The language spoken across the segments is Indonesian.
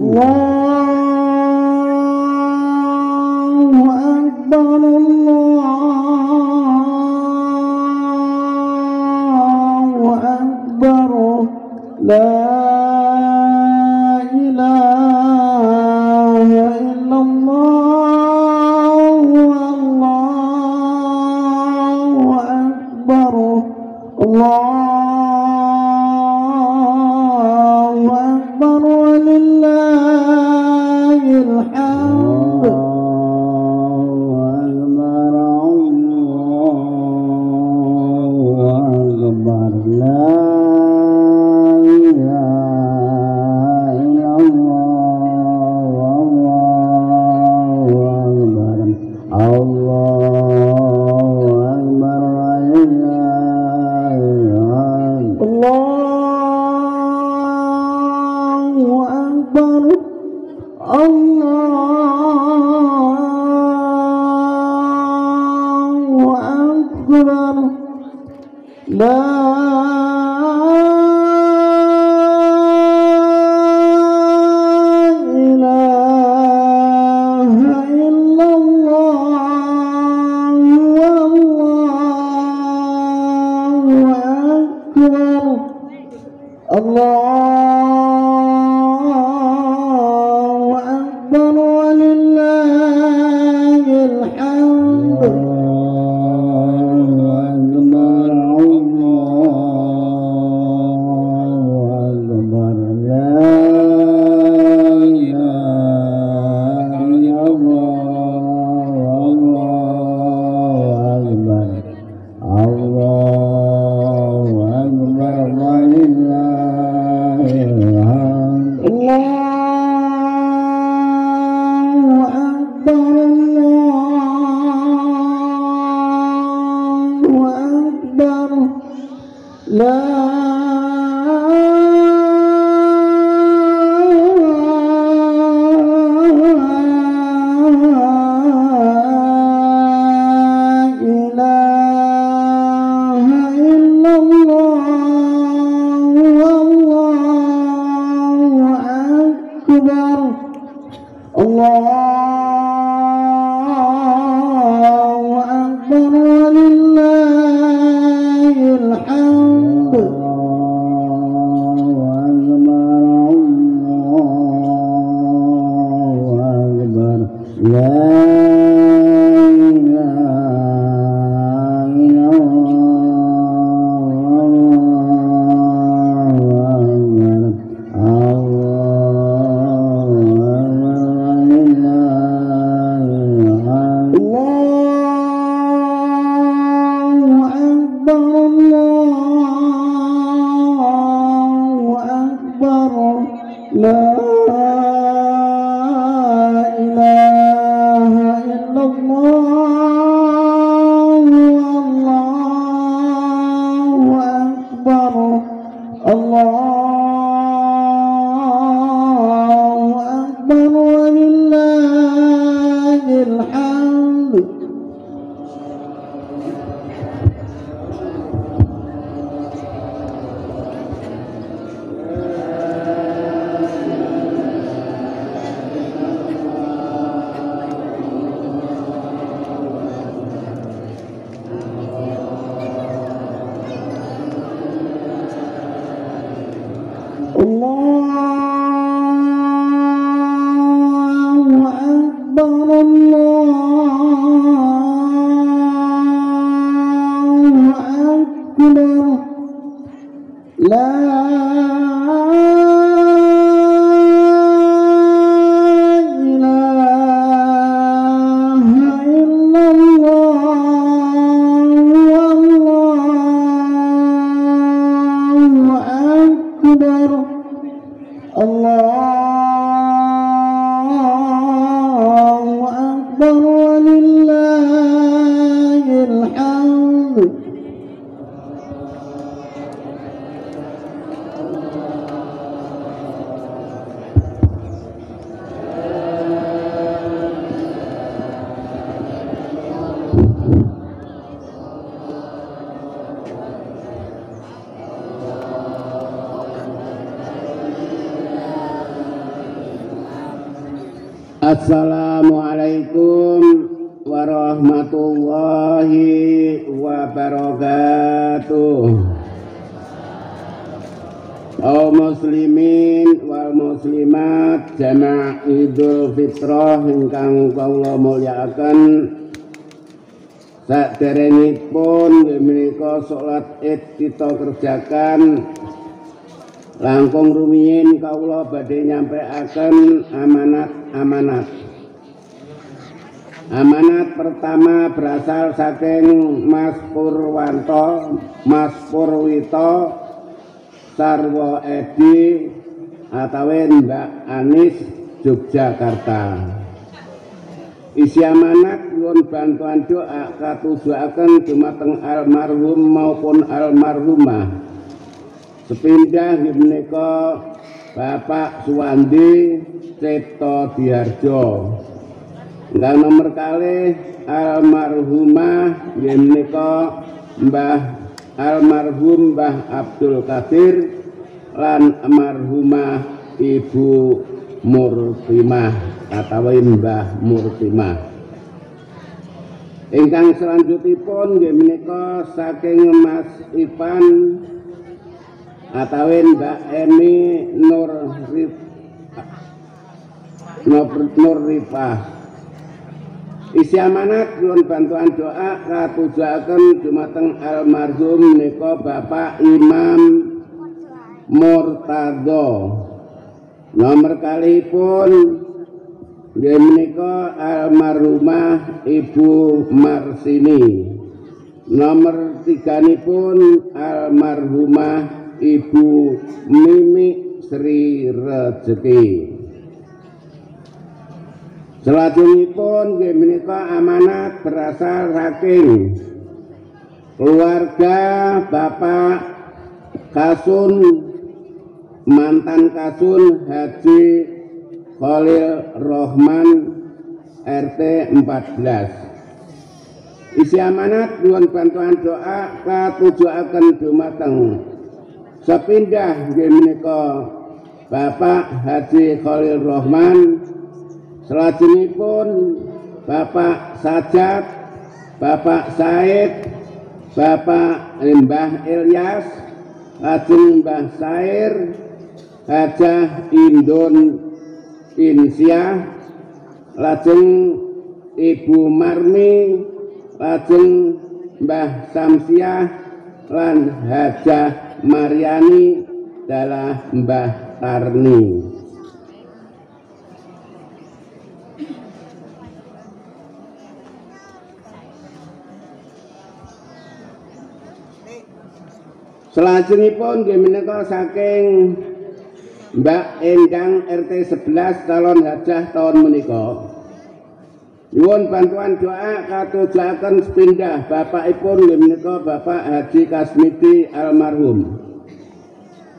Allahu Akbar, Allahu Akbar, la ilaha illallah, Allahu Akbar, Allahu Akbar, walillahil hamd. Assalamualaikum warahmatullahi wabarakatuh. Kaum muslimin wal muslimat jamaah Idul Fitrah ingkang kula mulyakaken, saderengipun menika salat Id kita kerjakan. Langkung rumiyin kawula badhe nyampaiaken amanat. Amanat pertama berasal saking Mas Purwanto, Mas Purwito Sarwo Edi atawin Mbak Anis Yogyakarta. Isi amanat nyuwun bantuan doa katujuaken dumateng almarhum maupun almarhumah. Sepindah menika Bapak Suwandi Cipto Diharjo. Ingkang nomor kalih almarhumah menika almarhum Mbah Abdul Qadir lan almarhumah Ibu Murtimah atau Mbah Murtimah. Ingkang selanjutipun nggih menika saking Mas Ipan atawin Mbak Eni Nurrifah. Isi amanat nyuwun bantuan doa katujuaken dumateng almarhum menika Bapak Imam Murtado. Nomor kalihipun nggih menika almarhumah Ibu Marsini. Nomor tiganipun almarhumah Ibu Mimi Sri Rezeki. Selajengipun nggih menika amanat berasal saking keluarga Bapak Kasun, mantan Kasun Haji Khalil Rohman RT 14. Isi amanat nyuwun bantuan doa katujuaken dumateng sepindah nggih menika Bapak Haji Khalil Rohman, salajengipun Bapak Sajat, Bapak Said, Bapak Mbah Ilyas, lajeng Mbah Sair, Hajah Indun Insyah, lajeng Ibu Marmi, lajeng Mbah Samsiah lan Hajah Mariani dalah Mbah Tarni. Selajengipun nggih menika saking Mbak Endang RT 11 calon hajah tahun menika. Nyuwun bantuan doa katujuaken sepindah bapakipun nggih menika Bapak Haji Kasmiti almarhum.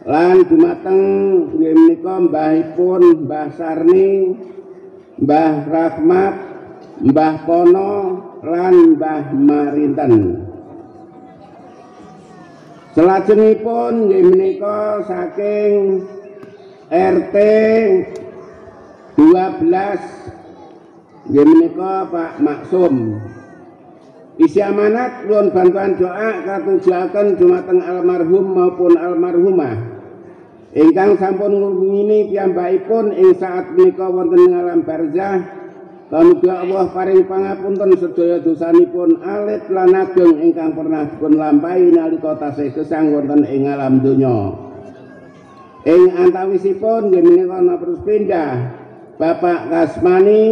Lan dumateng nggih menika mbahipun Mbah Sarni, Mbah Rahmat, Mbah Pono lan Mbah Marinten. Selajengipun nggih menika saking RT 12 nggih menika Pak Maksum. Isi amanat nyuwun bantuan doa katujuaken dumateng almarhum maupun almarhumah ingkang sampun ngrungini piyambakipun ing saat menika wonten ing alam barzah. Kamuga Allah paring pangapunten sedaya dosanipun alit lan ageng ingkang pernah dipun lampahi nalika tasih gesang wonten ing alam donya. Ing antawisipun nggih menika napa pindah Bapak Kasmani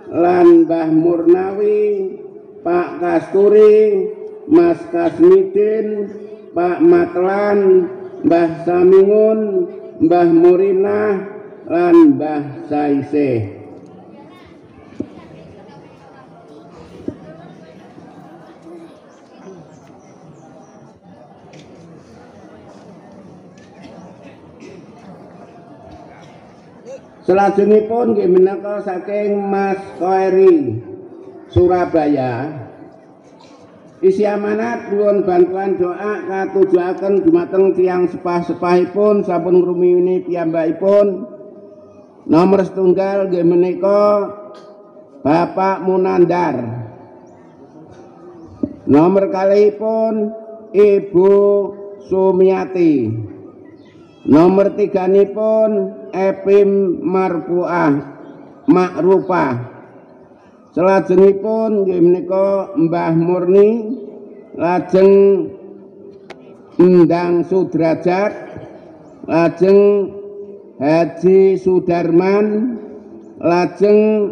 lan Mbah Murnawi, Pak Kasturi, Mas Kasmidin, Pak Matlan, Mbah Samingun, Mbah Murinah lan Mbah Saiseh. Selajengipun nggih menika saking Mas Koeri Surabaya. Isi amanat nyuwun bantuan doa katujuaken dumateng tiyang sepah-sepahipun sampun ngrumiyin piyambakipun Nomor setunggal nggih menika Bapak Munandar. Nomor kalihipun Ibu Sumiati. Nomor tiganipun Epim Marfuah Makrufah. Salajengipun nggih menika Mbah Murni, lajeng Endang Sudrajat, lajeng Haji Sudarman, lajeng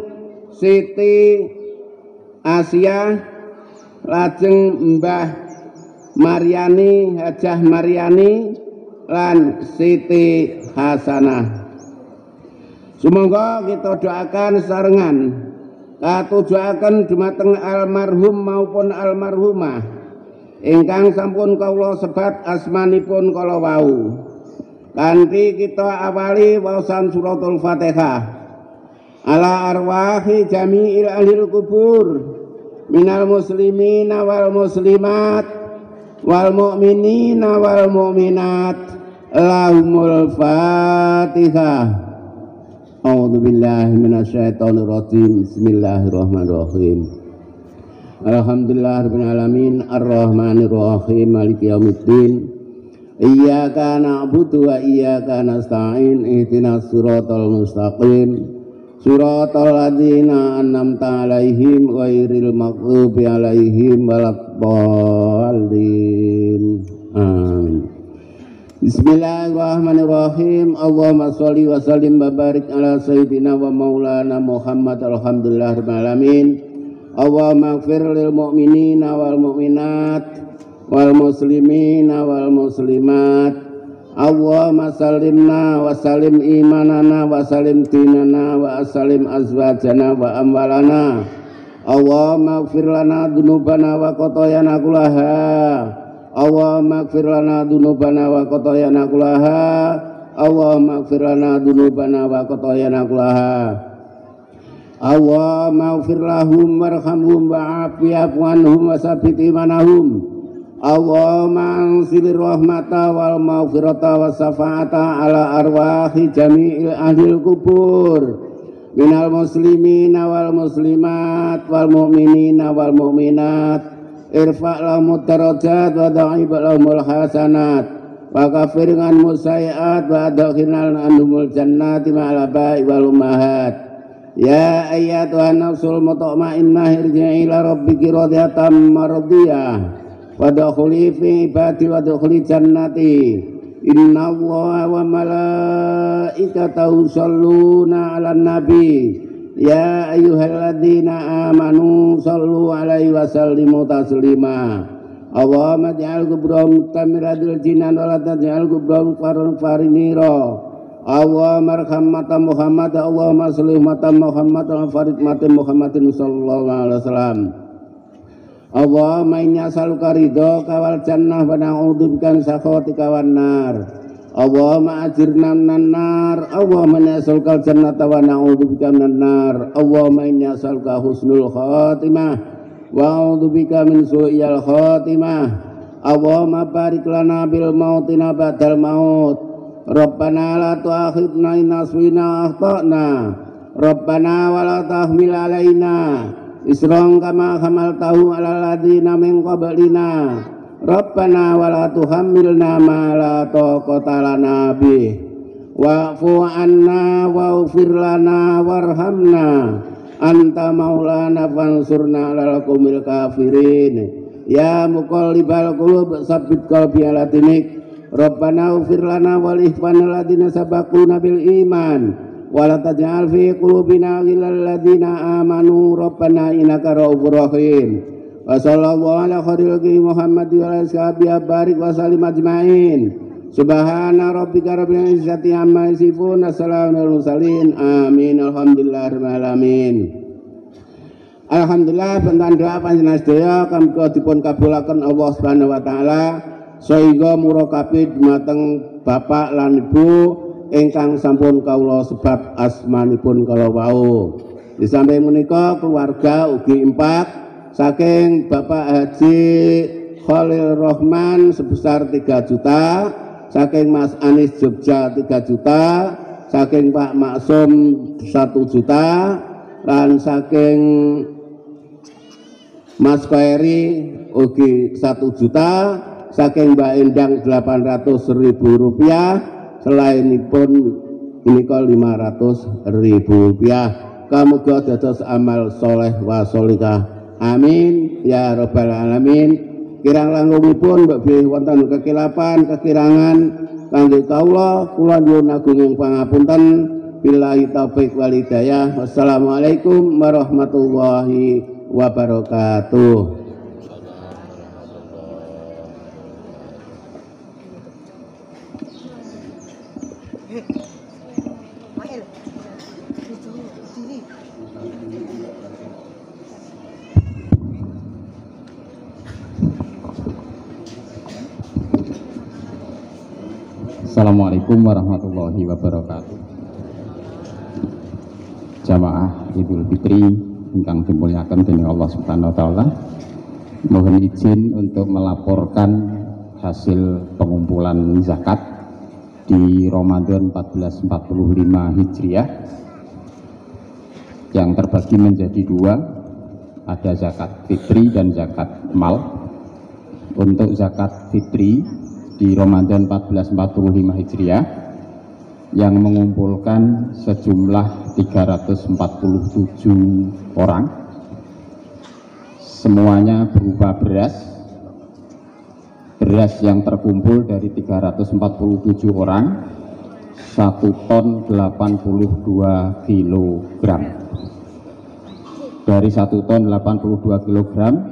Siti Asia, lajeng Mbah Maryani, Hajah Maryani, lan Siti Hasanah. Sumangga kita doakan sarengan katujuaken dumateng almarhum maupun almarhumah ingkang sampun kawula sebat asmanipun kala wau. Kanthi kita awali waosan suratul Fatihah. Ala arwahi jami'il ahlil kubur minal muslimina wal muslimat wal mu'minina wal mu'minat. Lahumul Fatihah. A'udzu billahi minasyaitonir rajim. Bismillahirrahmanirrahim. Alhamdulillahirabbil alamin arrahmanir rahim maliki yaumiddin. Iyyaka na'budu wa iyyaka nasta'in ihdinas siratal mustaqim siratal ladzina an'amta 'alaihim ghairil maghdubi 'alaihim waladdallin. Amin. Bismillahirrahmanirrahim. Allahumma sholli wa sallim wa barik ala sayyidina wa maulana Muhammad. Alhamdulillahirabbil alamin. Allahumma ighfir lil mu'minina wal mu'minat wal muslimina wal muslimat. Allahumma sallimna wa sallim imanana wa sallim dinana wa sallim azwajana wa amwalana. Allahumma ighfir lana dzunubana wa khotoyana kullaha. Allahumma ighfir lana dzunubana wa khotoyana kullaha. Allahumma ighfir lana dzunubana wa khotoyana kullaha. Allahumma ighfir lahum warhamhum wa'afi'fu anhum wa sabbit imanahum. Allahumma anzilir rahmata wal maghfirata was syafaata ala arwahi jami'il ahlil kubur minal muslimina wal muslimat wal mu'minina wal mu'minat. Irfa' lahumud darajat wa dha'ib lahumul hasanat wa kafir anhum sayi'at wa adkhilna anhumul jannati ma'al aba'i wal ummahat. Ya ayyatuhan nafsul mutma'innah irji'i ila rabbiki radiyatan mardiyah wadkhuli fi ibadi wadkhuli jannati. Innallaha wa malaikatahu yusholluna 'alan nabi ya ayyuhalladzina amanu shollu 'alaihi wa sallimu taslima. Allahumma ij'al kubrahum tamiradil jinan wa la taj'al kubrahum farinira. Allahumma arham mata Muhammad. Allahumma sholli mata Muhammad wa farid mata Muhammadin sallallahu alaihi wasallam. Allahumma inni as'aluka ridhaka wal jannah wa na'udzubika min sakhatika wan nar. Allahumma ajirna minan nar. Allahumma inni as'aluka al-jannata wa na'udzubika minan nar. Allahumma inni as'aluka husnul khatimah wa a'udzubika min su'il khatimah. Allahumma barik lana bil mautina ba'dal maut. Rabbana la tu'akhidna in nasina akhtana. Rabbana wa la tahmil alaina isran kama hamaltahu alal ladzina min qablina. Rabbana wa la tuhammilna ma la taqata lana bih. Wa'fu 'anna waghfir lana warhamna. Anta maulana fansurna 'alal qaumil kafirin. Ya muqallibal qulub tsabbit qalbi 'ala dinik. Rabbana ighfir lana wa li ikhwanil ladzina sabaquna bil iman. Wala taj'al fi qulubina ghillal ladzina amanu rabbana innaka ra'ufur rahim. Wa sallallahu ala khairil Muhammad wa ala sahbihi barik wa sallim ajmain. Subhana rabbika rabbil izzati amma yasifun. Assalamu alal mursalin. Amin. Alhamdulillahirabbil alamin. Alhamdulillah benten doa panjenengan sedaya kamka dipun kabulaken Allah Subhanahu wa taala sehingga murakabi dumateng bapak lan ibu ingkang sampun kawula sebat asmanipun kala wau. Di samping menika keluarga ugi impak saking Bapak Haji Khalil Rahman sebesar 3 juta, saking Mas Anis Jogja 3 juta, saking Pak Maksum 1 juta, lan saking Mas Khairi ugi 1 juta, saking Mbak Endang 800.000 rupiah, selainipun menika 500.000 rupiah. Kamuga dados amal soleh wa solikah. Amin ya rabbal alamin. Kirang langkungipun mbok bilih wonten kekilapan kekirangan kangge kawula kula nyuwun agunging pangapunten. Billahi taufik wal hidayah. Wassalamualaikum warahmatullahi wabarakatuh. Assalamualaikum warahmatullahi wabarakatuh. Jamaah Idul Fitri ingkang dimuliakan dening Allah Subhanahu wa taala. Mohon izin untuk melaporkan hasil pengumpulan zakat di Ramadan 1445 Hijriah yang terbagi menjadi 2, ada zakat fitri dan zakat mal. Untuk zakat fitri di Ramadan 1445 Hijriah yang mengumpulkan sejumlah 347 orang, semuanya berupa beras yang terkumpul dari 347 orang 1 ton 82 kilogram. Dari 1 ton 82 kilogram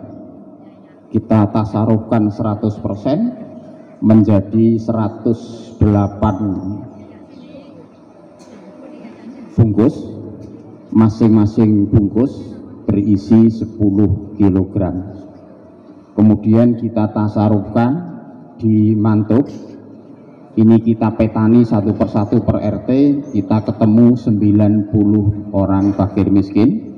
kita tasarufkan 100% menjadi 108 bungkus, masing-masing bungkus berisi 10 kg. Kemudian kita tasarufkan di mantuk, ini kita petani satu persatu per RT, kita ketemu 90 orang fakir miskin,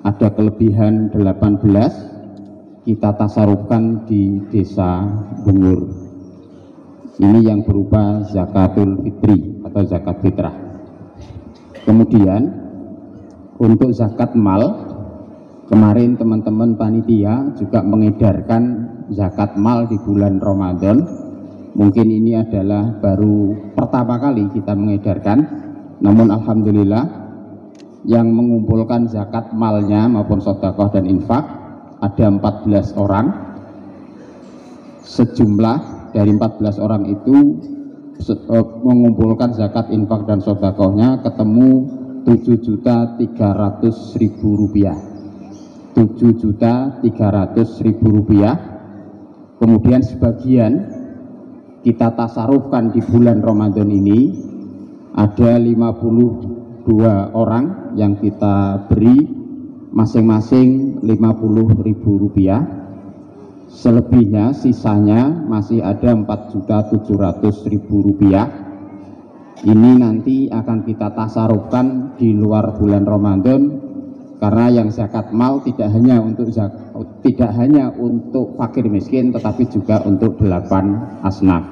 ada kelebihan 18, kita tasarufkan di desa Bungur. Ini yang berupa zakatul fitri atau zakat fitrah. Kemudian untuk zakat mal, kemarin teman-teman panitia juga mengedarkan zakat mal di bulan Ramadan. Mungkin ini adalah baru pertama kali kita mengedarkan, namun alhamdulillah yang mengumpulkan zakat malnya maupun sedekah dan infak ada 14 orang. Sejumlah dari 14 orang itu mengumpulkan zakat infak dan sedekahnya ketemu 7.300.000 rupiah. 7.300.000 rupiah. Kemudian sebagian kita tasarufkan di bulan Ramadan ini, ada 52 orang yang kita beri masing-masing 50.000 rupiah. Selebihnya, sisanya masih ada 4.700.000 rupiah. Ini nanti akan kita tasarufkan di luar bulan Ramadan, karena yang zakat mal tidak hanya untuk fakir miskin, tetapi juga untuk 8 asnaf.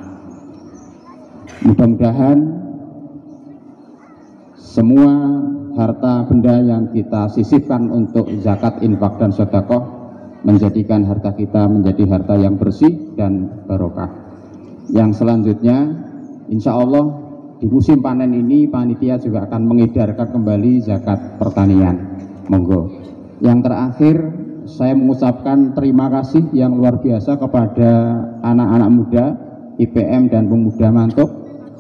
Mudah-mudahan semua harta benda yang kita sisihkan untuk zakat infak dan sedekah menjadikan harta kita menjadi harta yang bersih dan barokah. Yang selanjutnya, insya Allah di musim panen ini panitia juga akan mengedarkan kembali zakat pertanian. Monggo. Yang terakhir, saya mengucapkan terima kasih yang luar biasa kepada anak-anak muda IPM dan pemuda Mantuk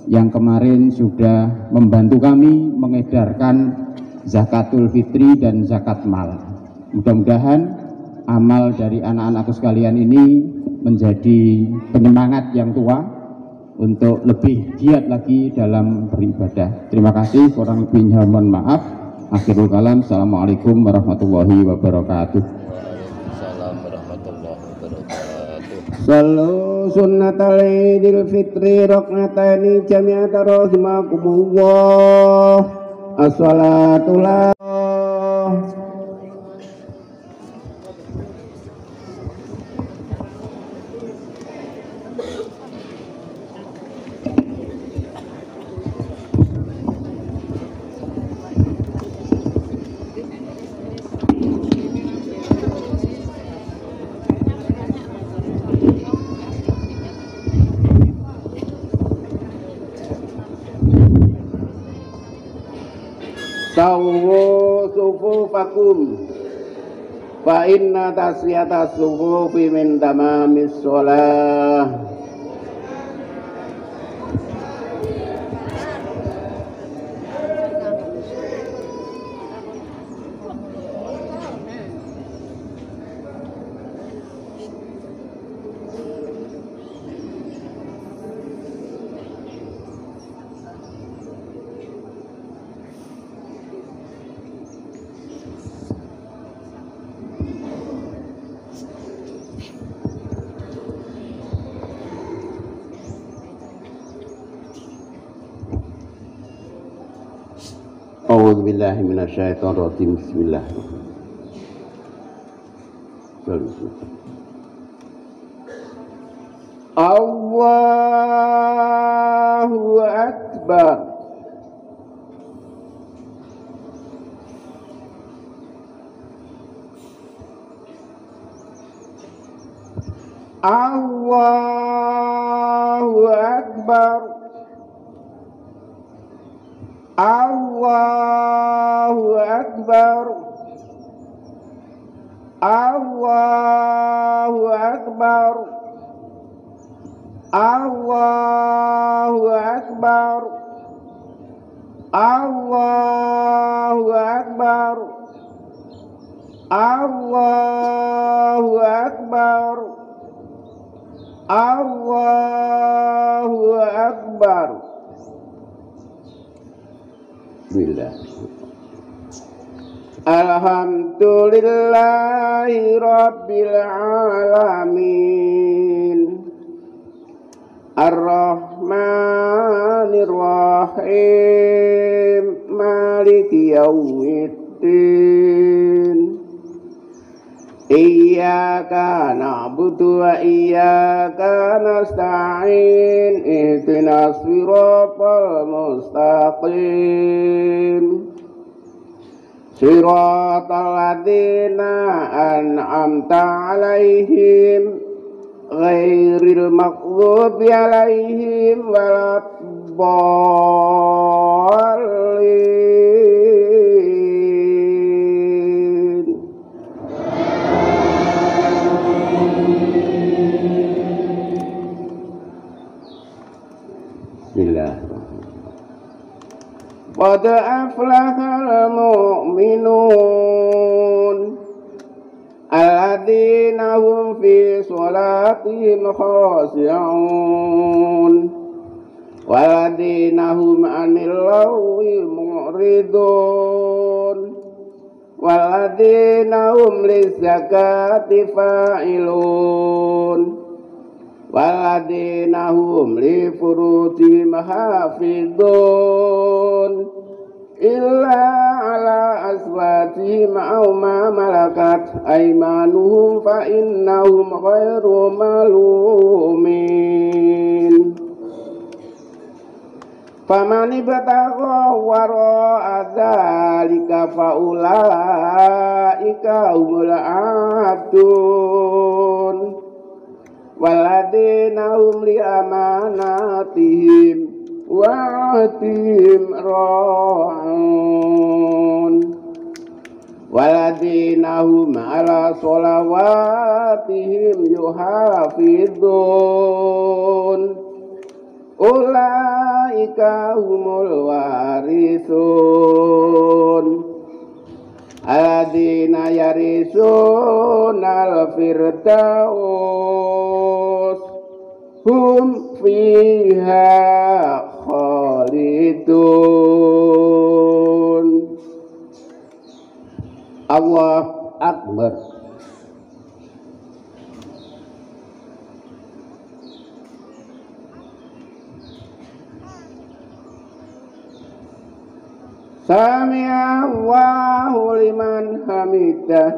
yang kemarin sudah membantu kami mengedarkan zakatul fitri dan zakat mal. Mudah-mudahan amal dari anak-anakku sekalian ini menjadi penyemangat yang tua untuk lebih giat lagi dalam beribadah. Terima kasih, kurang lebihnya mohon maaf. Akhirul kalam, assalamualaikum warahmatullahi wabarakatuh. Waalaikumsalam warahmatullahi wabarakatuh. Sallu sunnatal idil fitri roknatani jami'ata rahimakumullah. As-salatullah. Sawu sufufakum fa inna tasfiyata sufufi min tamamis shalah. A'udzu billahi minasyaitonir rajim. Bismillahirrahmanirrahim. Allahu akbar. Allahu akbar. Allahu akbar. Allahu akbar. Allahu akbar. Allahu akbar. Allahu akbar. Allahu akbar. Bismillah. Alhamdulillahi rabbil alamin. Ar-Rahmanir Rahim. Maliki yaumiddin. Iyyaka na'budu wa iyyaka nasta'in. Ihdinas siratal mustaqim. Siratal ladzina an'amta 'alaihim ghairil maghdubi 'alaihim waladdallin. Bismillahirrahmanirrahim. Qad aflahal mu'minun alladzina hum fi sholatihim khashi'un walladzina hum 'anil lagwi mu'ridun walladzina hum lizzakati fa'ilun walladzina hum li furujihim hafidun illa ala azwajihim aw ma malakat aymanuhum fa innahum ghairu malumin. Faman ibtagha wara'a dzalika fa ulaika humul aadun walladzina hum li amanatihim wa'atim ra'un walladzina hum ala sholawatihim yuhafidun ulaika humul warithun alladzina yarisunal firdaus hum fiha khalidun. Allah Akbar. Sami'a Allahu liman hamidah.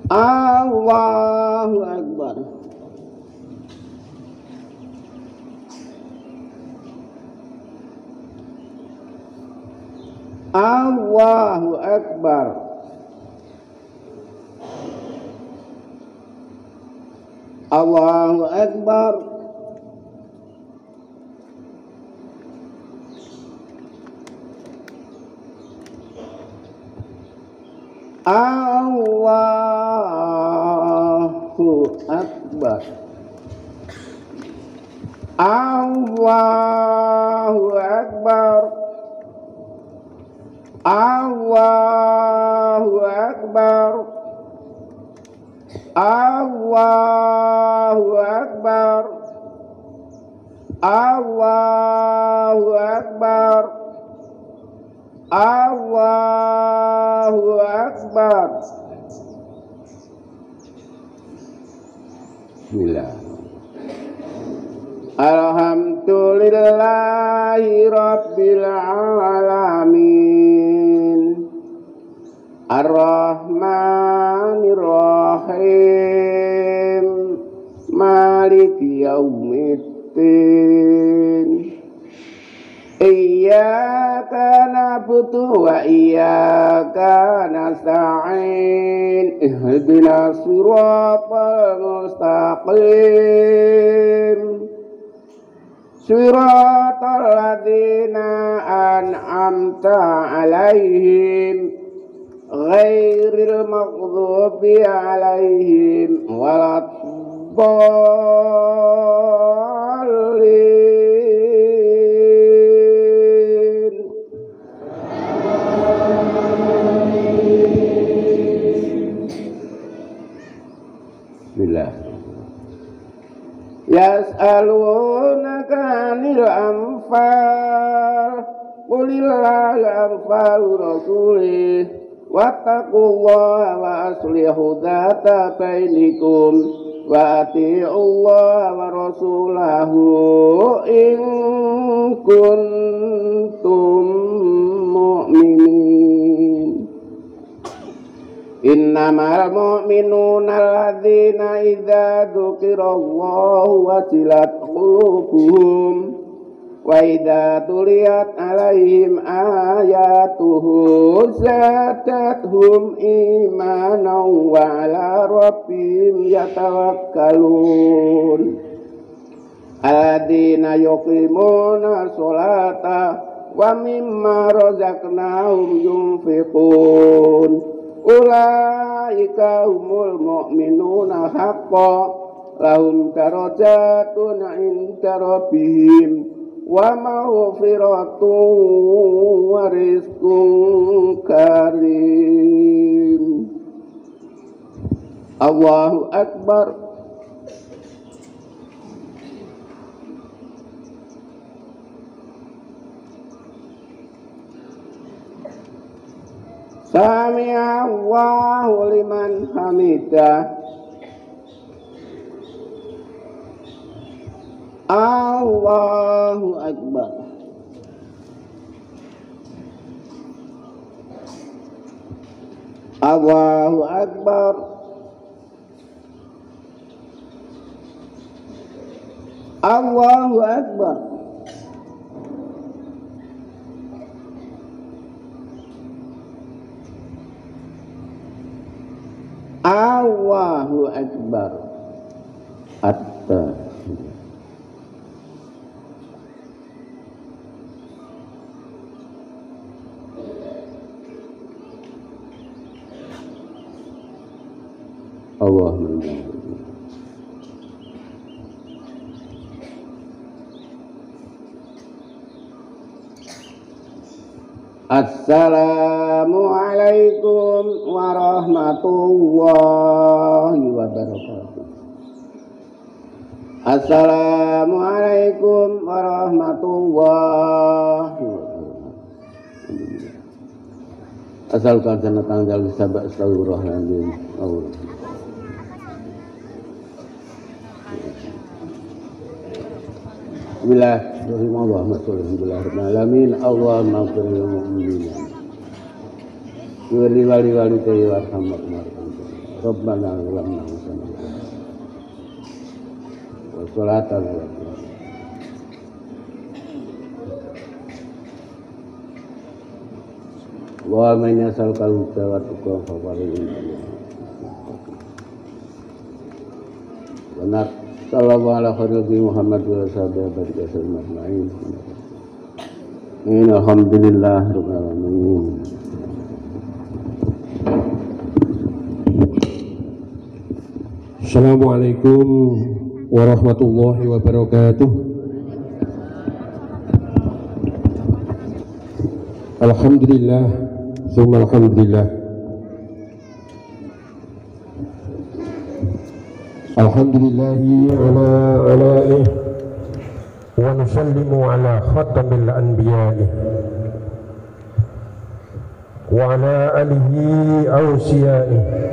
Allahu Akbar. Allahu Akbar. Allahu Akbar. Allahu Akbar. Allahu Akbar. Allahu Akbar. Allahu Akbar. Allahu Akbar. Allahu Akbar. Bismillah. Alhamdulillahi Rabbil Alamin. Ar-Rahmanir Rahim. Maliki yaumiddin. Iyyaka na'budu wa iyyaka nasta'in. Ihdinas siratal mustaqim. Siratal ladzina an'amta 'alaihim ghairil maghdubi 'alaihim waladdallin. Bismillah. Yas'alunaka 'anil anfal qulillahi anfalu rasulih wattaqullaha wa aslihu dzata bainikum wa ati'ullaha wa rasulahu in kuntum mu'minin. Innamal mu'minuna alladzina idza dzukirallahu wajilat qulubuhum wa idza tuliyat 'alaihim ayatuhu zadatuhum imanan wa 'ala rabbihim yatawakkalun. Alladzina yuqimuna sholata wa mimma razaqnahum yunfiqun. Ulaika humul mu'minuna haqqan lahum darajatun 'inda rabbihim wa maghfiratun wa rizqun karim. Allahu Akbar. Sami'a Allahu liman hamidah. Allahu Akbar. Allahu Akbar. Allahu Akbar. Allahu Akbar. At-tahiyya. Allahumma Assalamualaikum warahmatullahi wabarakatuh. Assalamualaikum warahmatullahi wabarakatuh. Asalkan sanatan jal sabak astagfirullahaladzim. Bismillahirrahmanirrahim. Allahumma ighfir lil mu'minin wa li walidayya warhamhum. Rabbana zalamna anfusana wa salatan wa man yasalkal huda wa tuqa faqarin. Benar. Sallallahu alaihi Muhammad wa sahabat ajma'in. Alhamdulillah rabbil alamin. Assalamualaikum warahmatullahi wabarakatuh. Alhamdulillah, summa alhamdulillah. Alhamdulillahi ala alaihi wa nusallimu ala khatamil anbiya'i wa ala alihi awsiya'i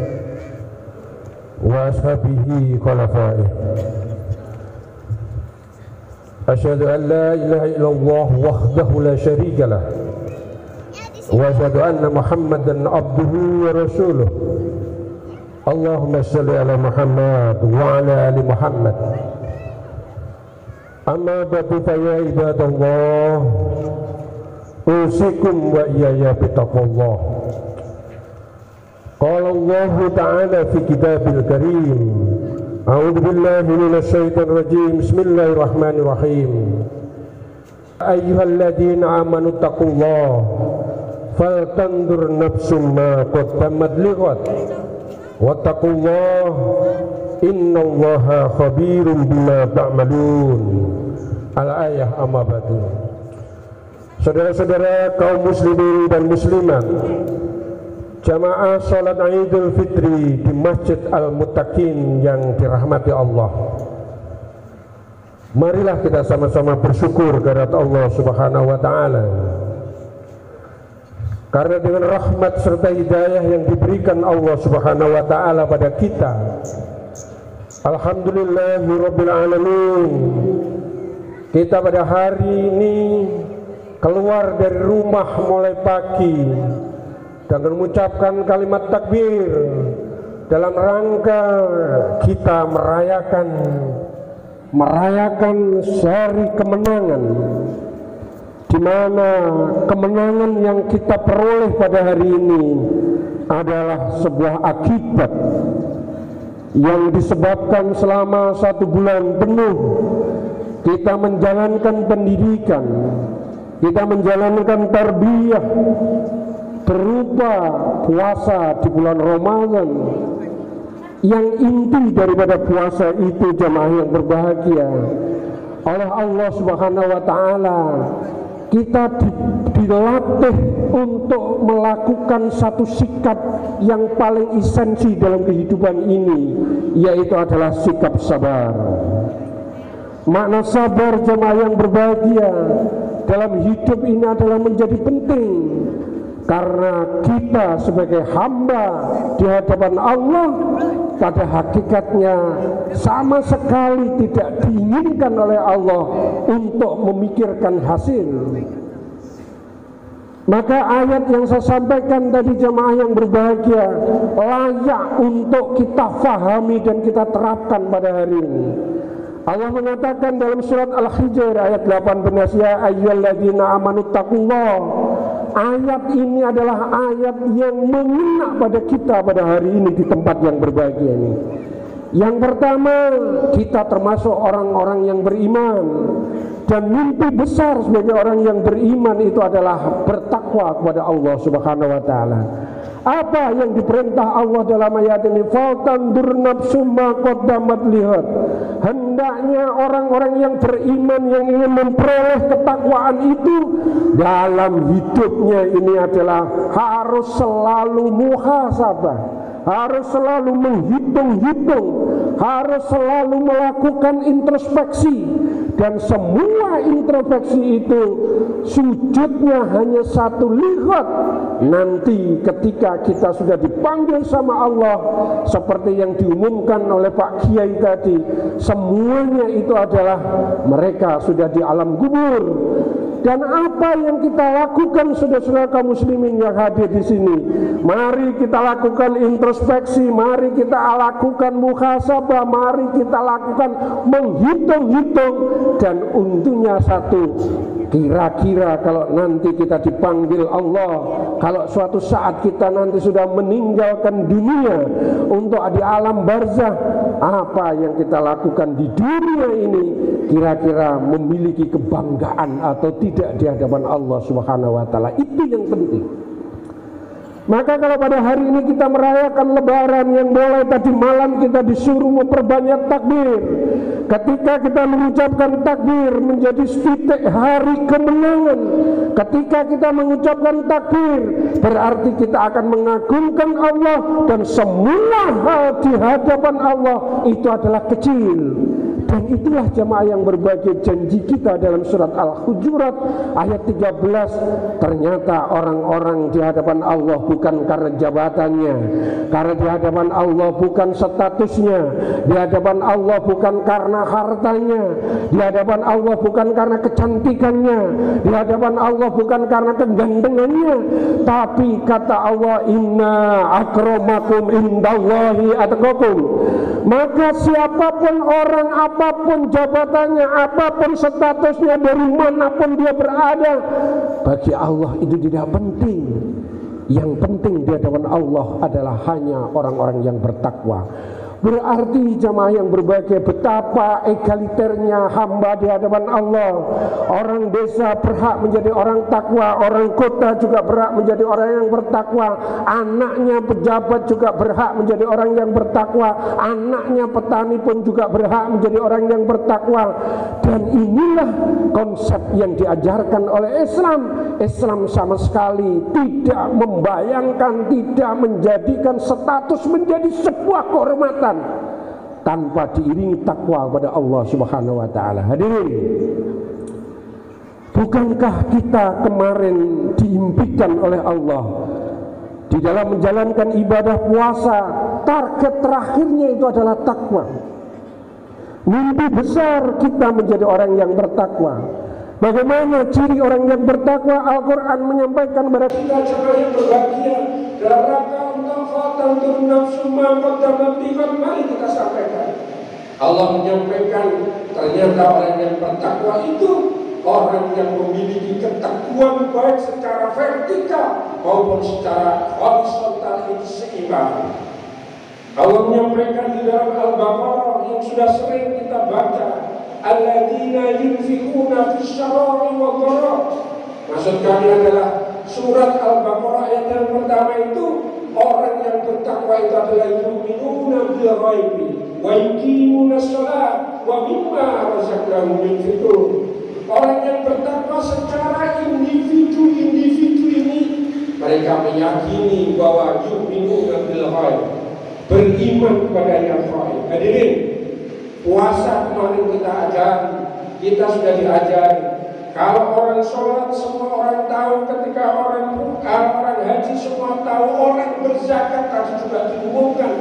wa ashabihi khulafa'i. Asyhadu an la ilaha illallah wahdahu la syarika lah wa asyhadu anna Muhammadan abduhu wa rasuluh. Allahumma shalli ala Muhammad wa ala ali Muhammad. Amma ba'du fa ya ibadallah, usikum wa iyaya bitaqwallah. Qala Allah ta'ala fi kitabil karim, a'udzu billahi minasy syaithanir rajim. Bismillahirrahmanirrahim. Ayyuhalladzina amanu taqullaha faltandur nafsum ma qaddamat lighad wattaqullah innallaha khabirum bima ta'malun. Al-ayah amma ba'du. Saudara-saudara kaum muslimin dan muslimat, jamaah salat Idul Fitri di Masjid Al-Muttaqin yang dirahmati Allah, marilah kita sama-sama bersyukur kehadirat Allah Subhanahu wa taala. Karena dengan rahmat serta hidayah yang diberikan Allah Subhanahu wa taala pada kita, alhamdulillahirabbil alamin, kita pada hari ini keluar dari rumah mulai pagi dan mengucapkan kalimat takbir dalam rangka kita merayakan sehari kemenangan, di mana kemenangan yang kita peroleh pada hari ini adalah sebuah akibat yang disebabkan selama 1 bulan penuh kita menjalankan pendidikan, kita menjalankan tarbiyah berupa puasa di bulan Ramadan. Yang inti daripada puasa itu, jamaah yang berbahagia, oleh Allah Subhanahu wa taala kita dilatih untuk melakukan satu sikap yang paling esensi dalam kehidupan ini, yaitu adalah sikap sabar. Makna sabar, jemaah yang berbahagia, dalam hidup ini adalah menjadi penting, karena kita sebagai hamba di hadapan Allah pada hakikatnya sama sekali tidak diinginkan oleh Allah untuk memikirkan hasil. Maka ayat yang saya sampaikan tadi, jemaah yang berbahagia, layak untuk kita fahami dan kita terapkan pada hari ini. Allah mengatakan dalam surat Al-Hijr ayat 18, ya ayyuhalladzina amanu taqullah. Ayat ini adalah ayat yang mengena pada kita pada hari ini di tempat yang berbahagia ini. Yang pertama, kita termasuk orang-orang yang beriman, dan mimpi besar sebagai orang yang beriman itu adalah bertakwa kepada Allah Subhanahu wa taala. Apa yang diperintah Allah dalam ayat ini? Faltandur nafsum ma qaddamat lihat. Hendaknya orang-orang yang beriman yang ingin memperoleh ketakwaan itu dalam hidupnya ini adalah harus selalu muhasabah, harus selalu menghitung-hitung, harus selalu melakukan introspeksi. Dan semua introspeksi itu sujudnya hanya satu lihat. Nanti ketika kita sudah dipanggil sama Allah, seperti yang diumumkan oleh Pak Kiai tadi, semuanya itu adalah mereka sudah di alam kubur. Dan apa yang kita lakukan, saudara-saudara kaum muslimin yang hadir di sini, mari kita lakukan introspeksi, mari kita lakukan muhasabah, mari kita lakukan menghitung-hitung. Dan untungnya satu, kira-kira kalau nanti kita dipanggil Allah, kalau suatu saat kita nanti sudah meninggalkan dunia untuk di alam barzah, apa yang kita lakukan di dunia ini kira-kira memiliki kebanggaan atau tidak di hadapan Allah Subhanahu wa taala. Itu yang penting. Maka kalau pada hari ini kita merayakan lebaran yang mulai tadi malam kita disuruh memperbanyak takbir, ketika kita mengucapkan takbir menjadi titik hari kemenangan. Ketika kita mengucapkan takbir berarti kita akan mengagungkan Allah, dan semua hal di hadapan Allah itu adalah kecil. Dan itulah jamaah yang berbahagia janji kita dalam surat Al-Hujurat ayat 13. Ternyata orang-orang di hadapan Allah bukan karena jabatannya, karena di hadapan Allah bukan statusnya, di hadapan Allah bukan karena hartanya, di hadapan Allah bukan karena kecantikannya, di hadapan Allah bukan karena kegantengannya, tapi kata Allah, inna akramakum indallahi atqakum. Maka siapapun orang, apapun jabatannya, apapun statusnya, dari manapun dia berada, bagi Allah itu tidak penting. Yang penting di hadapan Allah adalah hanya orang-orang yang bertakwa. Berarti jamaah yang berbahagia, betapa egaliternya hamba di hadapan Allah. Orang desa berhak menjadi orang takwa, orang kota juga berhak menjadi orang yang bertakwa, anaknya pejabat juga berhak menjadi orang yang bertakwa, anaknya petani pun juga berhak menjadi orang yang bertakwa. Dan inilah konsep yang diajarkan oleh Islam. Islam sama sekali tidak membayangkan, tidak menjadikan status menjadi sebuah kehormatan tanpa diiringi takwa kepada Allah Subhanahu wa taala. Hadirin, bukankah kita kemarin diimpikan oleh Allah di dalam menjalankan ibadah puasa, target terakhirnya itu adalah takwa. Mimpi besar kita menjadi orang yang bertakwa. Bagaimana ciri orang yang bertakwa? Al-Quran menyampaikan kepada kita jemaah yang berbahagia dalam rangka untuk fatantur nafsu ma qaddamat liqad. Mari kita sampaikan. Allah menyampaikan ternyata orang yang bertakwa itu orang yang memiliki ketakwaan baik secara vertikal maupun secara horizontal, itu seimbang. Allah menyampaikan di dalam Al-Baqarah yang sudah sering kita baca, alladzina yunfiquna fis syara'i wad dharra. Maksud kami adalah surat Al-Baqarah ayat yang pertama itu, orang yang bertakwa itu adalah yu'minuna bil ghaibi wa yuqimuna shalah wa mimma razaqnahum yunfiqun. Orang yang bertakwa secara individu ini, mereka meyakini bahwa yu'minuna bil ghaib, beriman kepada yang gaib. Hadirin, puasa kemarin kita ajari, kita sudah diajari. Kalau orang sholat semua orang tahu, ketika orang haji semua tahu, orang berzakat tadi juga diumumkan.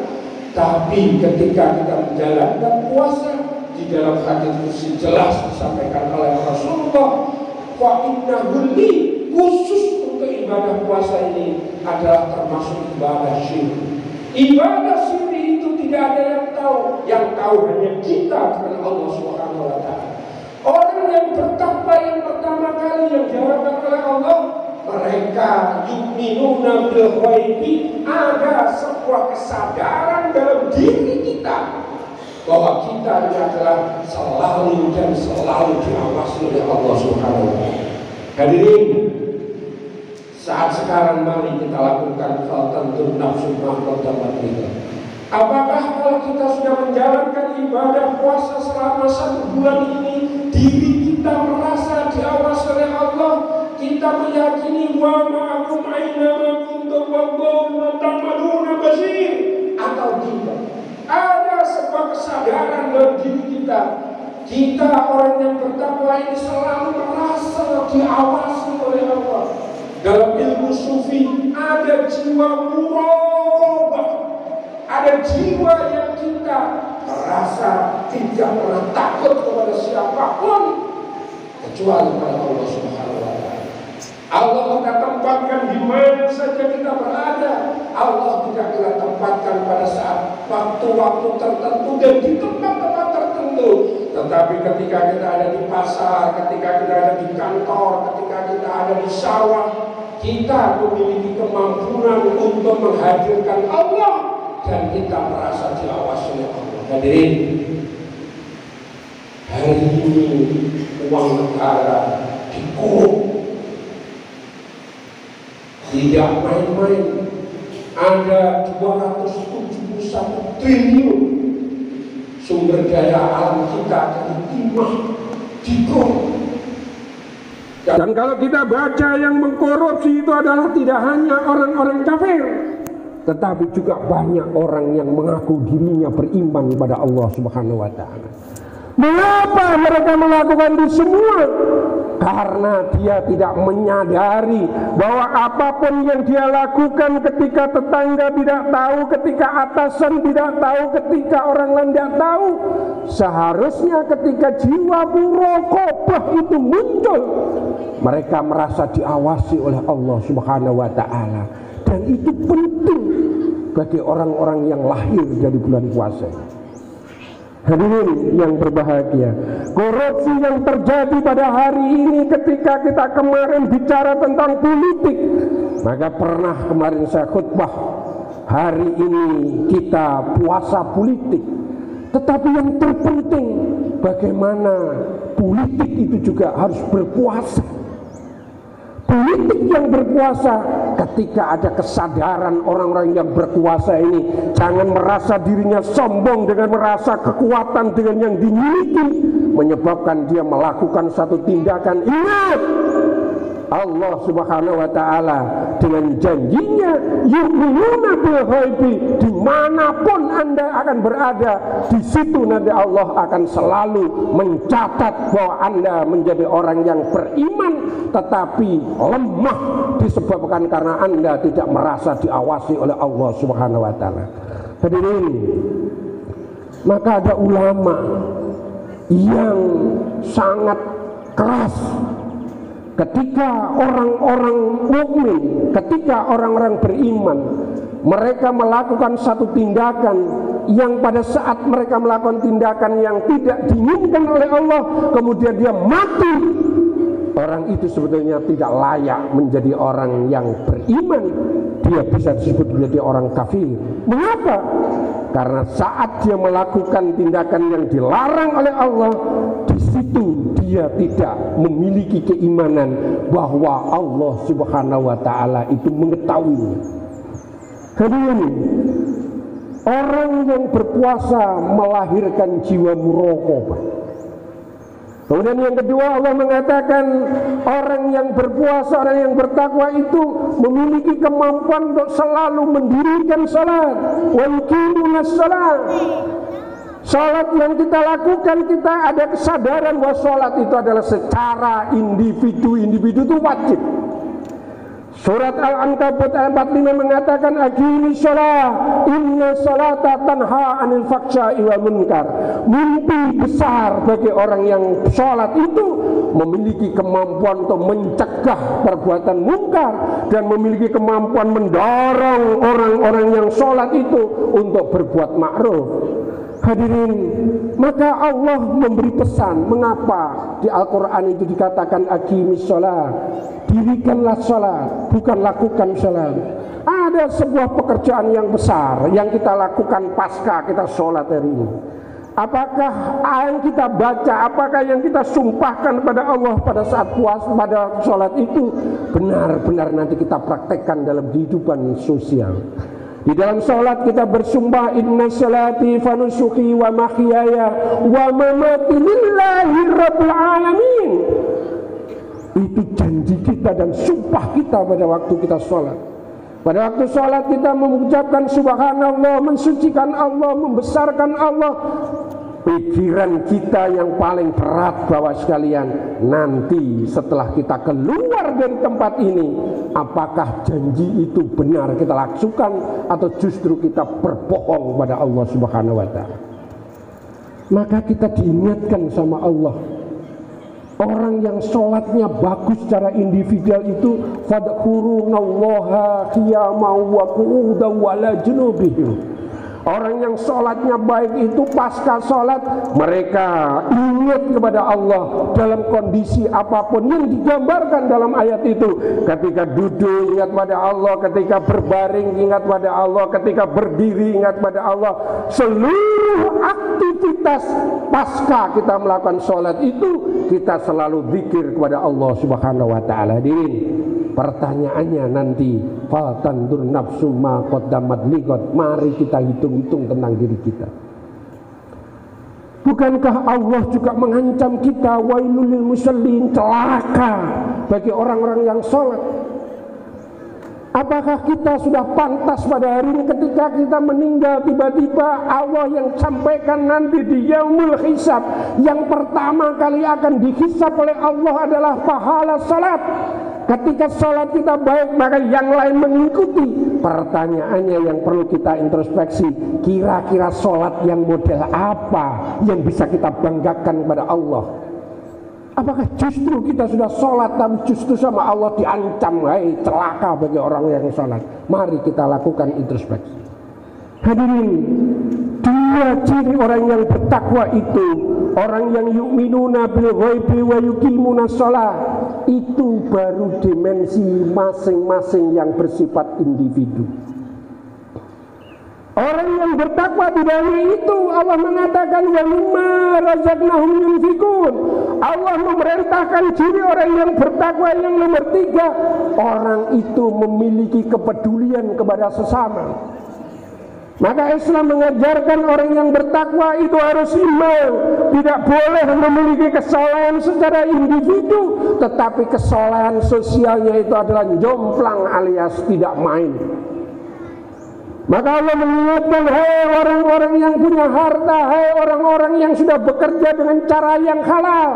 Tapi ketika kita menjalankan puasa, di dalam hadis qudsi jelas disampaikan oleh Rasulullah, fa innahu li, khusus untuk ibadah puasa ini adalah termasuk ibadah syirik. Ibadah syirik itu tidak ada yang tahu, yang tahu hanya kita dengan Allah Subhanahu wa taala. Orang yang bertakwa yang pertama kali yang diharapkan oleh Allah, mereka yu'minuna bil ghaibi, ada sebuah kesadaran dalam diri kita bahwa kita ini adalah selalu dan selalu diawasi oleh Allah Subhanahu wa taala. Hadirin, saat sekarang mari kita lakukan fatantur nafsu ma qaddamat liqad. Apakah kalau kita sudah menjalankan ibadah puasa selama 1 bulan ini, diri kita merasa diawasi oleh Allah, kita meyakini wa ma'akum aina ma kuntum wallahu ma ta'maluna basir, atau tidak? Ada sebuah kesadaran dalam diri kita, kita orang yang bertakwa ini selalu merasa diawasi oleh Allah. Dalam ilmu sufi ada jiwa muraqabah, ada jiwa yang kita merasa tidak pernah takut kepada siapapun kecuali kepada Allah Subhanahu wa taala. Allah kita tempatkan di mana saja kita berada. Allah tidak kita tempatkan pada saat waktu-waktu tertentu dan di tempat-tempat tertentu. Tetapi ketika kita ada di pasar, ketika kita ada di kantor, ketika kita ada di sawah, kita memiliki kemampuan untuk menghadirkan Allah dan kita merasa diawasi oleh Allah. Hadirin, hari ini uang negara dikurung, tidak main-main. ada 271 triliun sumber daya alam kita timah dikorupsi. Dan kalau kita baca yang mengkorupsi itu adalah tidak hanya orang-orang kafir, tetapi juga banyak orang yang mengaku dirinya beriman kepada Allah Subhanahu wa Ta'ala. Mengapa mereka melakukan itu semua? Karena dia tidak menyadari bahwa apapun yang dia lakukan ketika tetangga tidak tahu, ketika atasan tidak tahu, ketika orang lain tidak tahu, seharusnya ketika jiwa muraqabah itu muncul, mereka merasa diawasi oleh Allah Subhanahu wa Ta'ala. Dan itu penting bagi orang-orang yang lahir dari bulan puasa. Hadirin yang berbahagia, korupsi yang terjadi pada hari ini ketika kita kemarin bicara tentang politik, maka pernah kemarin saya khutbah, hari ini kita puasa politik. Tetapi yang terpenting bagaimana politik itu juga harus berpuasa. Politik yang berkuasa, ketika ada kesadaran orang-orang yang berkuasa ini, jangan merasa dirinya sombong dengan merasa kekuatan dengan yang dimiliki, menyebabkan dia melakukan satu tindakan. Ingat, Allah Subhanahu wa Ta'ala dengan janjinya yu'minuna bil ghaibi, dimanapun Anda akan berada, di situ nanti Allah akan selalu mencatat bahwa Anda menjadi orang yang beriman tetapi lemah disebabkan karena Anda tidak merasa diawasi oleh Allah Subhanahu wa Ta'ala. Hadirin, maka ada ulama yang sangat keras ketika orang-orang mukmin, ketika orang-orang beriman, mereka melakukan satu tindakan yang pada saat mereka melakukan tindakan yang tidak diinginkan oleh Allah, kemudian dia mati, orang itu sebetulnya tidak layak menjadi orang yang beriman. Dia bisa disebut menjadi orang kafir. Mengapa? Karena saat dia melakukan tindakan yang dilarang oleh Allah, di situ dia tidak memiliki keimanan bahwa Allah Subhanahu wa Ta'ala itu mengetahuinya. Hadirin, orang yang berpuasa melahirkan jiwa muraqabah. Kemudian yang kedua, Allah mengatakan orang yang berpuasa, orang yang bertakwa itu memiliki kemampuan untuk selalu mendirikan salat. Wa yuqimunas salat. Salat yang kita lakukan, kita ada kesadaran bahwa salat itu adalah secara individu itu wajib. Surat Al-Ankabut ayat 45 mengatakan aqimis shalah inna salata tanha 'anil fahsya'i wal munkar. Mimpi besar bagi orang yang salat itu memiliki kemampuan untuk mencegah perbuatan mungkar dan memiliki kemampuan mendorong orang-orang yang salat itu untuk berbuat ma'ruf. Hadirin, maka Allah memberi pesan. Mengapa di Al-Quran itu dikatakan aqimis shalah, dirikanlah salat, bukan lakukan salat. Ada sebuah pekerjaan yang besar yang kita lakukan pasca kita sholat hari ini. Apakah yang kita baca, apakah yang kita sumpahkan pada Allah pada saat puasa, pada sholat itu benar-benar nanti kita praktekkan dalam kehidupan sosial? Di dalam sholat kita bersumpah inna sholati fa nusuki wa mahyaya wa mamati lillahi rabbil alamin. Itu janji kita dan sumpah kita pada waktu kita sholat. Pada waktu sholat kita mengucapkan subhanallah, mensucikan Allah, membesarkan Allah. Pikiran kita yang paling berat bahwa sekalian, nanti setelah kita keluar dari tempat ini, apakah janji itu benar kita lakukan atau justru kita berbohong pada Allah Subhanahu wa Ta'ala. Maka kita diingatkan sama Allah. Orang yang sholatnya bagus secara individual itu fadhkurunallaha qiyaman wa qu'udan wa ala junubihim. Orang yang sholatnya baik itu pasca sholat mereka ingat kepada Allah dalam kondisi apapun yang digambarkan dalam ayat itu. Ketika duduk ingat pada Allah, ketika berbaring ingat pada Allah, ketika berdiri ingat pada Allah. Seluruh aktivitas pasca kita melakukan sholat itu kita selalu zikir kepada Allah Subhanahu wa Ta'ala. Hadirin, pertanyaannya nanti fal tandur nafsu ma qaddamat liqad. Mari kita hitung-hitung tentang diri kita. Bukankah Allah juga mengancam kita, wailul lil musallin, celaka bagi orang-orang yang sholat? Apakah kita sudah pantas pada hari ini ketika kita meninggal tiba-tiba Allah yang sampaikan nanti di yaumul hisab, yang pertama kali akan dihisab oleh Allah adalah pahala salat. Ketika salat kita baik maka yang lain mengikuti. Pertanyaannya yang perlu kita introspeksi, kira-kira salat yang model apa yang bisa kita banggakan kepada Allah? Apakah justru kita sudah sholat tapi justru sama Allah diancam, hai celaka bagi orang yang sholat? Mari kita lakukan introspeksi. Hadirin, dua ciri orang yang bertakwa itu, orang yang yu'minuna bil ghaibi wa yuqimuna shalah, itu baru dimensi masing-masing yang bersifat individu. Orang yang bertakwa di dalam itu Allah mengatakan wa mimma razaqnahum yunfikun. Allah memerintahkan ciri orang yang bertakwa yang nomor 3, orang itu memiliki kepedulian kepada sesama. Maka Islam mengajarkan orang yang bertakwa itu harus iman, tidak boleh memiliki kesalahan secara individu, tetapi kesalahan sosialnya itu adalah jomplang alias tidak main. Maka Allah mengingatkan, hai orang-orang yang punya harta, hai orang-orang yang sudah bekerja dengan cara yang halal,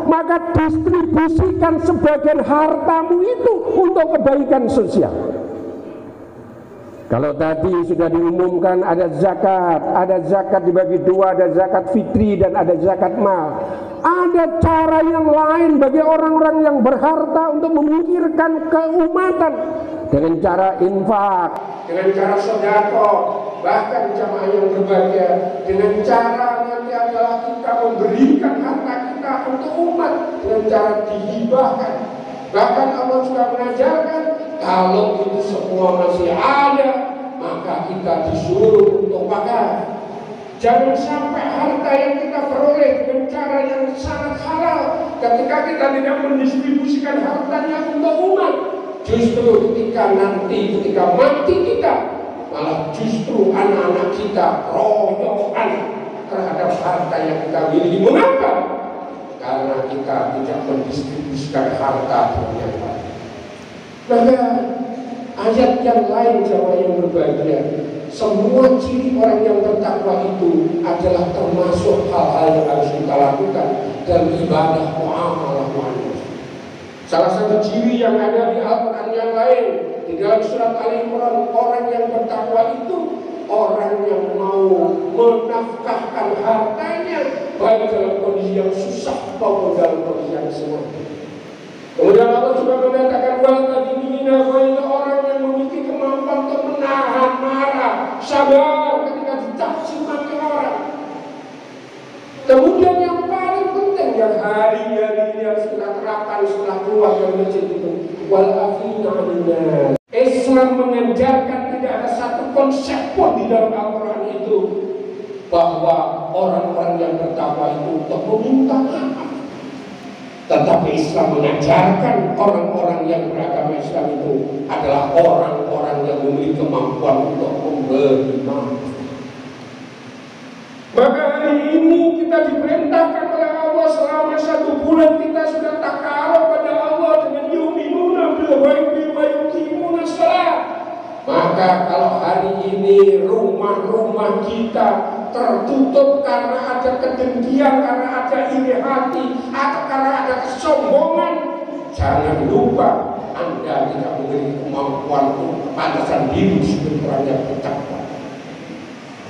maka distribusikan sebagian hartamu itu untuk kebaikan sosial. Kalau tadi sudah diumumkan ada zakat dibagi dua, ada zakat fitri dan ada zakat mal. Ada cara yang lain bagi orang-orang yang berharta untuk memikirkan keumatan, dengan cara infak, dengan cara sedekah, bahkan jamaah yang berbahagia, dengan cara nanti adalah kita memberikan harta kita untuk umat dengan cara dihibahkan. Bahkan Allah juga mengajarkan kalau itu semua masih ada, maka kita disuruh untuk wakaf. Jangan sampai harta yang kita peroleh dengan cara yang sangat halal, ketika kita tidak mendistribusikan hartanya untuk umat, justru ketika mati kita, malah justru anak-anak kita royokan terhadap harta yang kita miliki. Mengapa? Karena kita tidak mendistribusikan harta dengan yang baik. Maka ayat yang lain jamaah yang berbahagia, semua ciri orang yang bertakwa itu adalah termasuk hal-hal yang harus kita lakukan dalam ibadah muamalah manusia. Salah satu ciri yang ada di Al-Quran yang lain, di dalam surat Al-Imran, orang yang bertakwa itu orang yang mau menafkahkan hartanya baik dalam kondisi yang susah maupun dalam kondisi yang senang. Kemudian Allah juga mengatakan wal-kadhimina, itu orang yang memiliki kemampuan untuk menahan marah, sabar ketika dicaci maki orang. Kemudian yang paling penting yang hari-hari ini harus kita terapkan setelah keluar dari masjid itu, wal-afina 'anil nas. Islam mengajarkan tidak ada satu konsep pun di dalam Al-Quran itu bahwa orang-orang yang bertakwa itu untuk meminta maaf. Tetapi Islam mengajarkan orang-orang yang beragama Islam itu adalah orang-orang yang memiliki kemampuan untuk memberi maaf. Maka hari ini kita diperintahkan oleh Allah selama 1 bulan kita sudah takarub pada Allah dengan yu'minuna bil ghaibi wa yuqimuna shalah. Maka kalau hari ini rumah-rumah kita tertutup karena ada kedengkian, karena ada iri hati, atau karena ada kesombongan, jangan lupa Anda tidak memiliki kemampuan untuk pantasan diri sebagai orang yang bertakwa.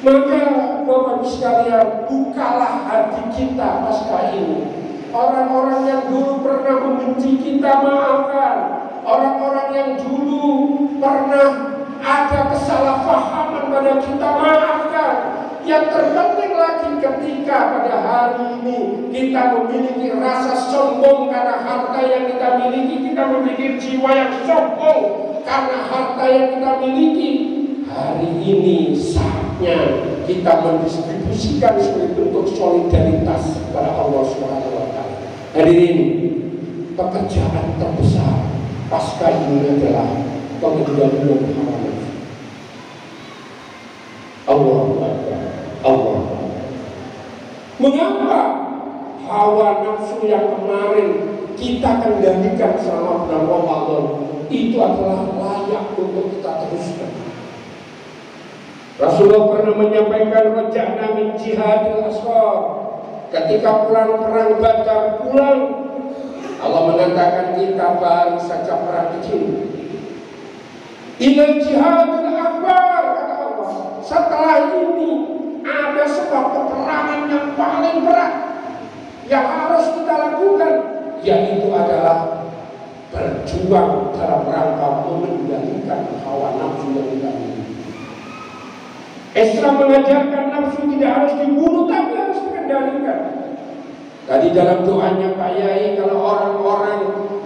Maka Bapak sekalian, bukalah hati kita pasca ini. Orang-orang yang dulu pernah membenci kita, maafkan. Orang-orang yang dulu pernah ada kesalahpahaman pada kita, maafkan. Yang terpenting lagi ketika pada hari ini kita memiliki rasa sombong karena harta yang kita miliki, kita memiliki jiwa yang sombong karena harta yang kita miliki. Hari ini saatnya kita mendistribusikan sebagai bentuk solidaritas kepada Allah SWT. Hadirin, pekerjaan terbesar pasca ini adalah pengendalian hawa nafsu. Allahu Akbar. Allah. Mengapa hawa nafsu yang kemarin kita kendalikan selama bulan Ramadan itu adalah layak untuk kita teruskan? Rasulullah pernah menyampaikan raja'na min jihadil asghar. Ketika pulang perang Badar pulang, Allah mengatakan kita baru saja perang kecil. Ilal jihadil akbar, kata Allah. Setelah ini ada sebab peperangan yang paling berat yang harus kita lakukan, yaitu adalah berjuang dalam rangka mengendalikan hawa nafsu yang kita miliki. Islam mengajarkan nafsu tidak harus dibunuh, tapi harus dikendalikan. Tadi dalam doanya Pak Yai, kalau orang-orang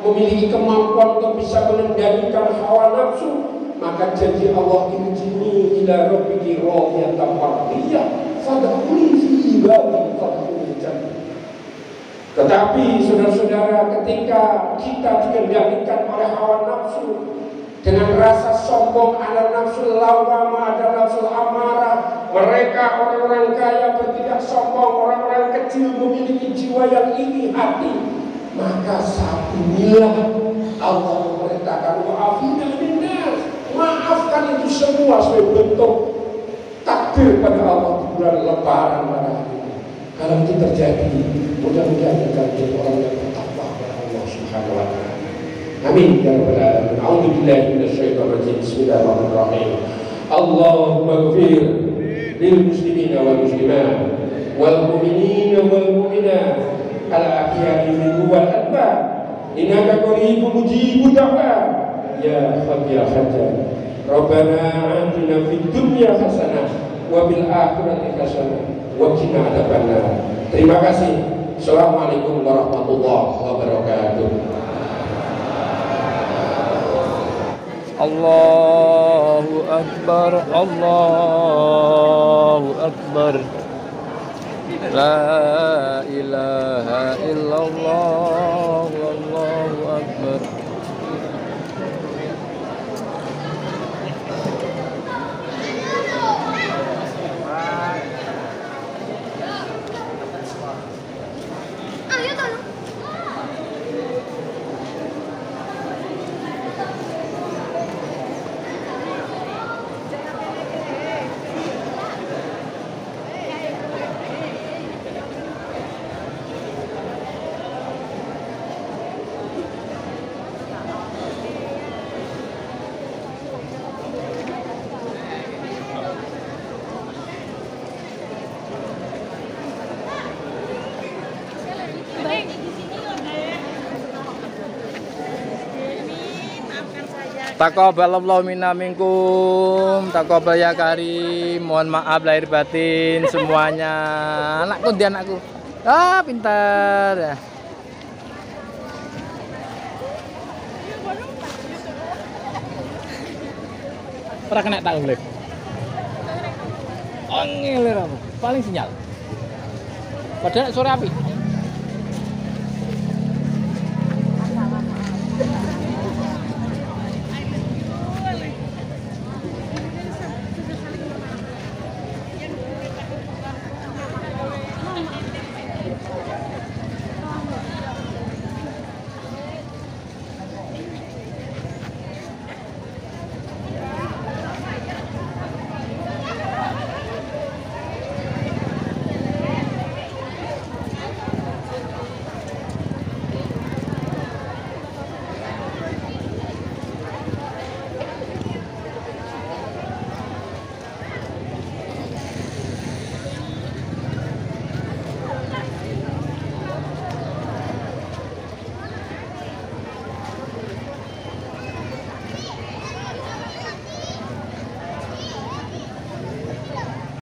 memiliki kemampuan untuk bisa mengendalikan hawa nafsu, maka janji Allah, irji'i ila rabbiki radiyatan mardiyah fadkhuli fi ibadi fadkhuli jannah. Tetapi saudara-saudara, ketika kita dikendalikan oleh hawa nafsu dengan rasa sombong, ada nafsu lawamah, ada nafsu amarah, mereka orang-orang kaya bertindak sombong, orang-orang kecil memiliki jiwa yang iri hati, maka saat inilah Allah memerintahkan wa'afina linnas, maafkan itu semua sebagai bentuk takdir pada Allah di bulan Lebaran pada hari ini. Kalau itu terjadi, mudah-mudahan kita menjadi orang yang bertakwa kepada Allah Subhanahu wa Ta'ala. Amin ya rabbal alamin. A'udzu billahi minasyaitonir rajim. Bismillahirrahmanirrahim. Allahumma ighfir lil muslimina wal muslimat wal mu'minina wal mu'minat al ahya'i minhum wal amwat innaka qaribun mujibud da'wat ya khabiya hajar. Rabbana atina fid dunya hasanah wa bil akhirati hasanah wa qina adzabannar. Terima kasih. Assalamualaikum warahmatullahi wabarakatuh. Allahu Akbar, Allahu Akbar, La ilaha illallah, Allahu Akbar. Taqabbalallahu minna minkum, taqabbal ya karim. Mohon maaf lahir batin semuanya. Anakku dia anakku. Ah, pintar ya. Pernah kena tak boleh. Angel apa? Paling sinyal. Padahal sore api.